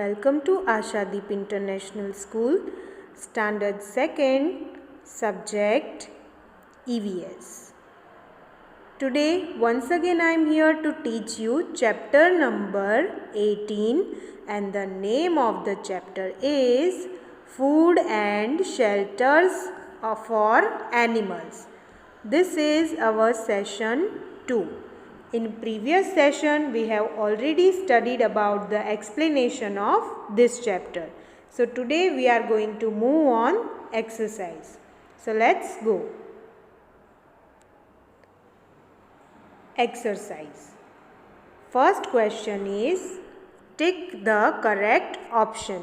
Welcome to Ashadeep International School, Standard 2nd, Subject EVS. Today, once again I am here to teach you chapter number 18, and the name of the chapter is Food and Shelters for Animals. This is our session 2. In previous session, we have already studied about the explanation of this chapter. So today we are going to move on exercise. So let's go. Exercise. First question is tick the correct option.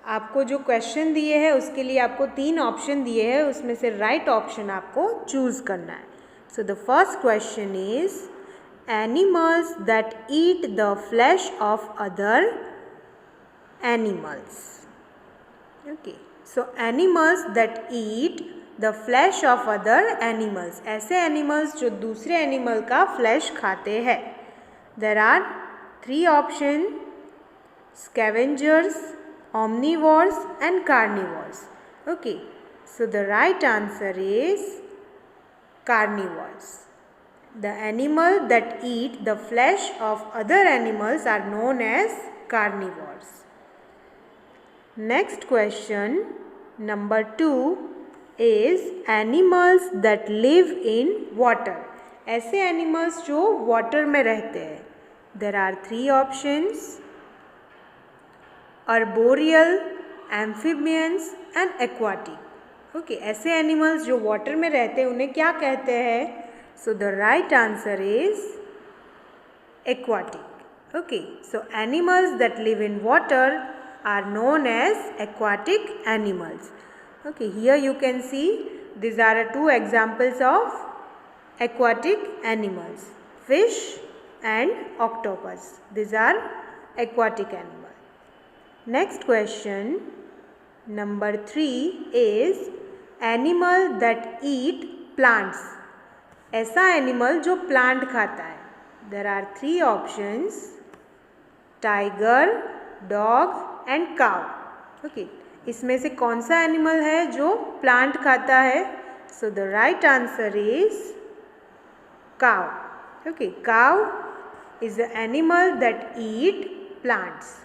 आपको जो question दिए हैं उसके लिए आपको 3 option दिए हैं, उसमें से राइट ऑप्शन आपको चूज करना है. So the first question is animals that eat the flesh of other animals. Okay, so animals that eat the flesh of other animals, ऐसे animals जो दूसरे animal का flesh खाते हैं. There are 3 options: scavengers, omnivores and carnivores. Okay, so the right answer is carnivores. The animal that eat the flesh of other animals are known as carnivores. Next question, number 2 is animals that live in water. ऐसे animals जो water में रहते हैं. There are 3 options: arboreal, amphibians and aquatic. Okay, ऐसे animals जो water में रहते हैं उन्हें क्या कहते हैं? So the right answer is aquatic. Okay, so animals that live in water are known as aquatic animals. Okay, here you can see these are 2 examples of aquatic animals: fish and octopus. These are aquatic animals. Next question, number 3 is animal that eat plants. ऐसा animal जो plant खाता है. There are 3 options: tiger, dog and cow. Okay, इसमें से कौन सा animal है जो प्लांट खाता है? So the right answer is cow. Okay, cow is the animal that eat plants.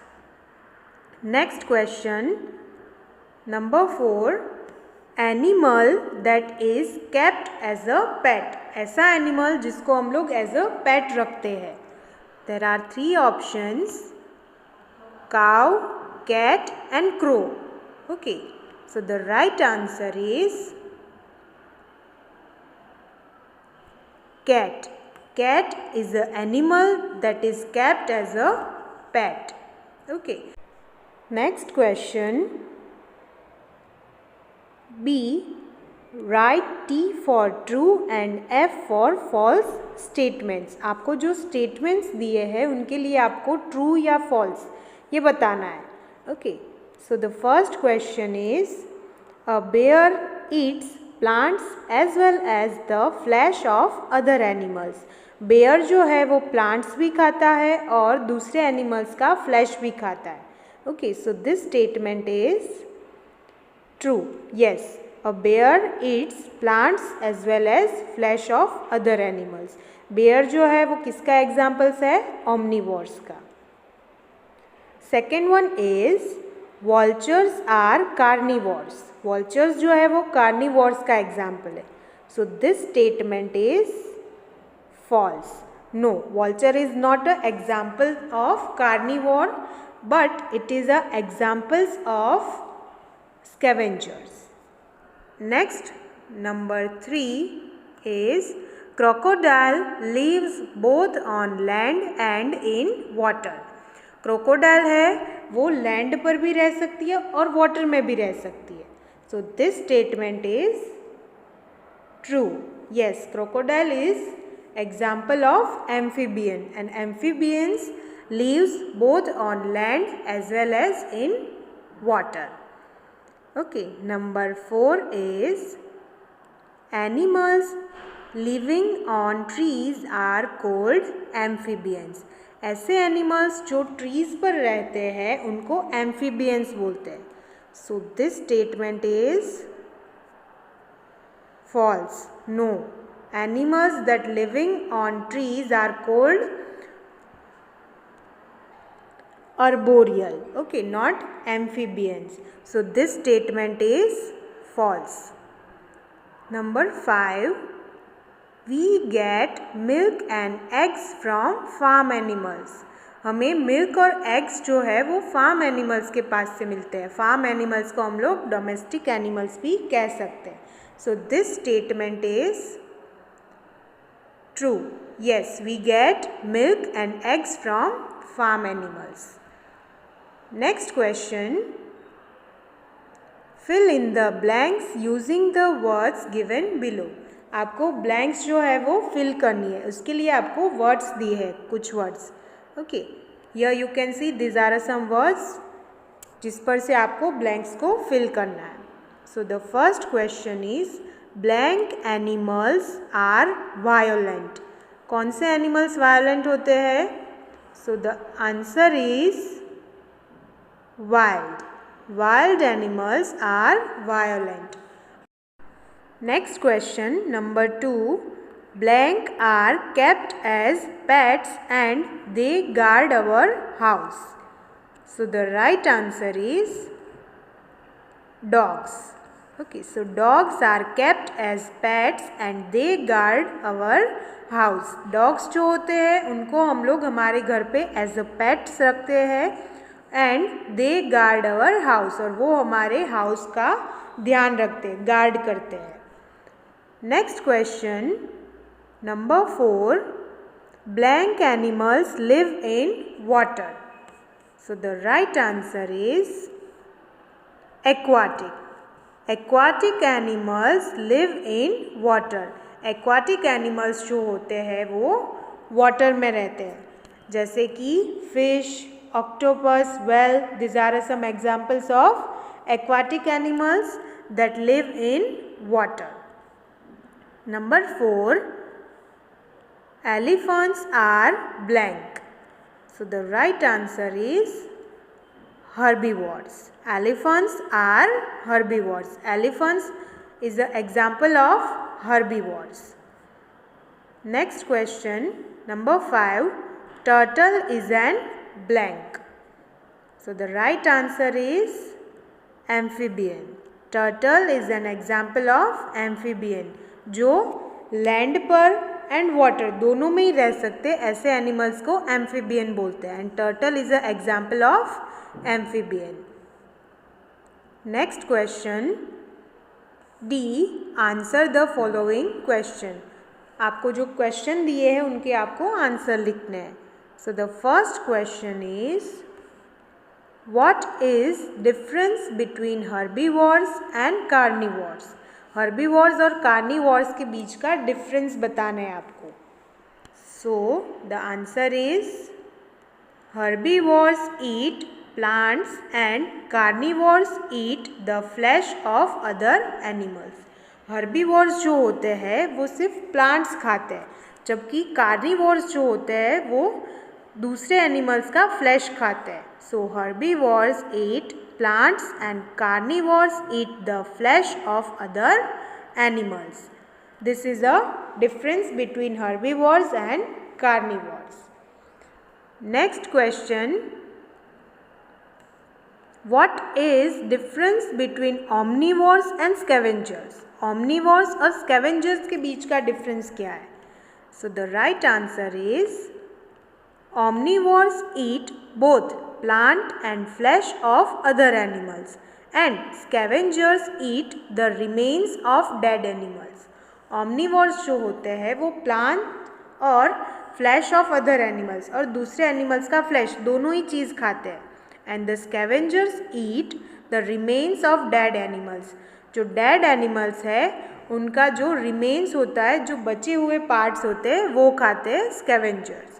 Next question, number 4, animal that is kept as a pet. ऐसा animal जिसको हम लोग एज अ पेट रखते हैं. There are 3 options: cow, cat and crow. Okay, so the right answer is cat. Cat is a animal that is kept as a pet. Okay, next question, B, write T for true and F for false statements. आपको जो statements दिए हैं उनके लिए आपको true या false ये बताना है. Okay, so the first question is a bear eats plants as well as the flesh of other animals. bear जो है वो plants भी खाता है और दूसरे animals का flesh भी खाता है. Okay, so this statement is true. Yes, a bear eats plants as well as flesh of other animals. bear जो है वो किसका examples है? omnivores का. Second one is vultures are carnivores. vultures जो है वो carnivores का example है. So this statement is false. No, vulture is not an example of carnivore, but it is a examples of scavengers. Next, number 3 is crocodile lives both on land and in water. crocodile है वो land पर भी रह सकती है और water में भी रह सकती है. So this statement is true. Yes, crocodile is example of amphibian, and amphibians lives both on land as well as in water. Okay, number 4 is animals living on trees are called amphibians. ऐसे animals जो trees पर रहते हैं उनको amphibians बोलते हैं. So this statement is false. No, animals that living on trees are called arboreal. Okay, not amphibians. So this statement is false. Number 5, we get milk and eggs from farm animals. हमें milk और eggs जो है वो farm animals के पास से मिलते हैं. Farm animals को हम लोग डोमेस्टिक एनिमल्स भी कह सकते हैं. So this statement is true. Yes, we get milk and eggs from farm animals. Next question. Fill in the blanks using the words given below. आपको blanks जो है वो fill करनी है. उसके लिए आपको words दिए हैं, कुछ words. Okay. Here you can see these are some words जिस पर से आपको blanks को fill करना है. So the first question is blank animals are violent. कौन से animals violent होते हैं? So the answer is wild. Wild animals are violent. Next question number 2. Blank are kept as pets and they guard our house. So the right answer is dogs. Okay, so dogs are kept as pets and they guard our house. Dogs जो होते हैं उनको हम लोग हमारे घर पे as a pets रखते हैं and they guard our house, और वो हमारे house का ध्यान रखते हैं, guard करते हैं. Next question number 4. Blank animals live in water. So the right answer is aquatic. Aquatic animals live in water. Aquatic animals जो होते हैं वो water में रहते हैं, जैसे कि fish, octopus, whale. These are some examples of aquatic animals that live in water. Number 4. Elephants are blank. So the right answer is herbivores. Elephants are herbivores. Elephants is an example of herbivores. Next question number 5. Turtle is an blank. So the right answer is amphibian. Turtle is an example of amphibian, जो land पर and water दोनों में ही रह सकते ऐसे animals को amphibian बोलते हैं. And turtle is a example of amphibian. Next question D. Answer the following question. आपको जो क्वेश्चन दिए हैं उनके आपको आंसर लिखने हैं. So the first question is what is difference between herbivores and carnivores. Herbivores और कार्निवोर्स के बीच का डिफरेंस बताना है आपको. सो the answer is herbivores eat plants and carnivores eat the flash of other animals. Herbivores जो होते हैं वो सिर्फ प्लांट्स खाते हैं, जबकि कार्निवोर्स जो होते हैं वो दूसरे एनिमल्स का फ्लैश खाते हैं. So herbivores eat plants and carnivores eat the flesh of other animals. This is a difference between herbivores and carnivores. Next question. What is difference between omnivores and scavengers? Omnivores और scavengers के बीच का difference क्या है? So the right answer is omnivores eat both plant and flesh of other animals and scavengers eat the remains of dead animals. Omnivores जो होते हैं वो plant और flesh of other animals और दूसरे animals का flesh दोनों ही चीज़ खाते हैं. And the scavengers eat the remains of dead animals. जो dead animals है उनका जो remains होता है, जो बचे हुए parts होते हैं वो खाते हैं scavengers.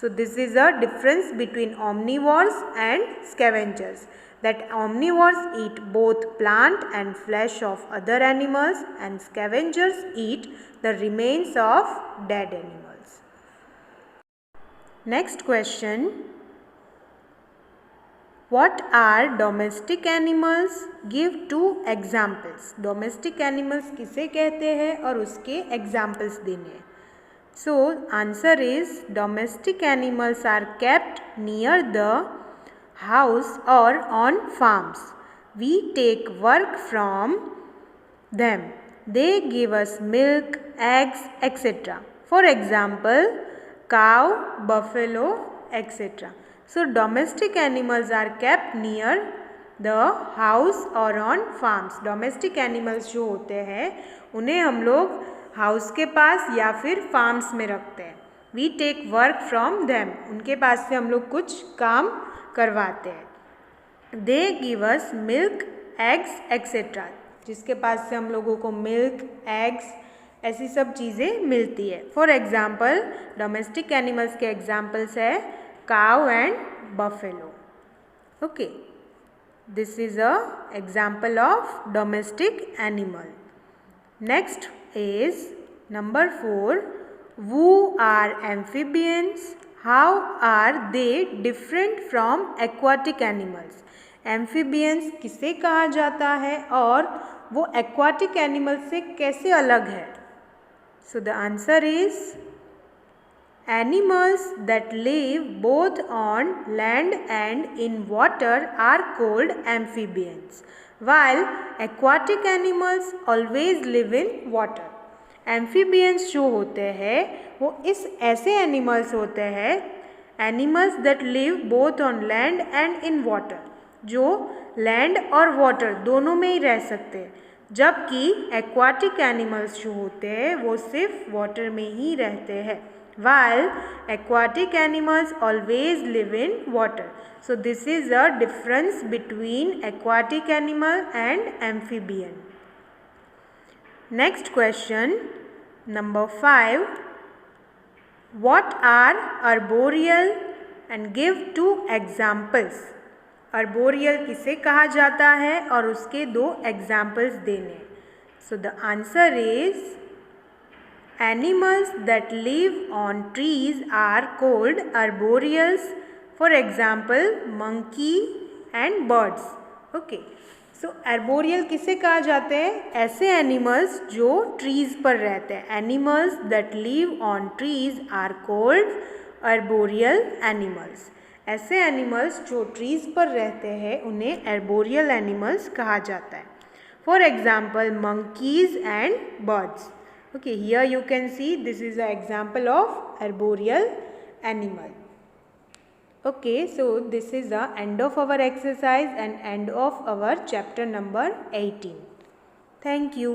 So this is a difference between omnivores and scavengers, that omnivores eat both plant and flesh of other animals and scavengers eat the remains of dead animals. Next question. What are domestic animals? Give 2 examples. Domestic animals किसे कहते हैं और उसके examples देने हैं. So answer is domestic animals are kept near the house or on farms. We take work from them. They give us milk, eggs, etc. For example, cow, buffalo, etc. So domestic animals are kept near the house और on farms. Domestic animals जो होते हैं उन्हें हम लोग house के पास या फिर फार्म्स में रखते हैं. We take work from them. उनके पास से हम लोग कुछ काम करवाते हैं. They give us milk, eggs, etc. जिसके पास से हम लोगों को मिल्क, एग्स, ऐसी सब चीज़ें मिलती है. फॉर एग्जाम्पल डोमेस्टिक एनिमल्स के एग्जाम्पल्स है cow and buffalo. Okay, this is a example of domestic animal. Next is number 4. Who are amphibians? How are they different from aquatic animals? Amphibians किसे कहा जाता है और वो एक्वाटिक एनिमल से कैसे अलग है? So the answer is animals that live both on land and in water are called amphibians, while aquatic animals always live in water. Amphibians जो होते हैं वो ऐसे एनिमल्स होते हैं, animals that live both on land and in water, जो land और water दोनों में ही रह सकते हैं, जबकि एक्वाटिक एनिमल्स जो होते हैं वो सिर्फ वाटर में ही रहते हैं. while aquatic animals always live in water. So this is a difference between aquatic animal and amphibian. Next question, number 5. What are arboreal? And give 2 examples. Arboreal किसे कहा जाता है और उसके 2 examples देने. So the answer is animals that live on trees are called arboreals. For example, monkey and birds. Okay. So arboreal किसे कहा जाते हैं? ऐसे animals जो trees पर रहते हैं. Animals that live on trees are called arboreal animals. ऐसे animals जो trees पर रहते हैं उन्हें arboreal animals कहा जाता है. For example, monkeys and birds. Okay, here you can see this is an example of arboreal animal. Okay, so this is the end of our exercise and end of our chapter number 18. Thank you.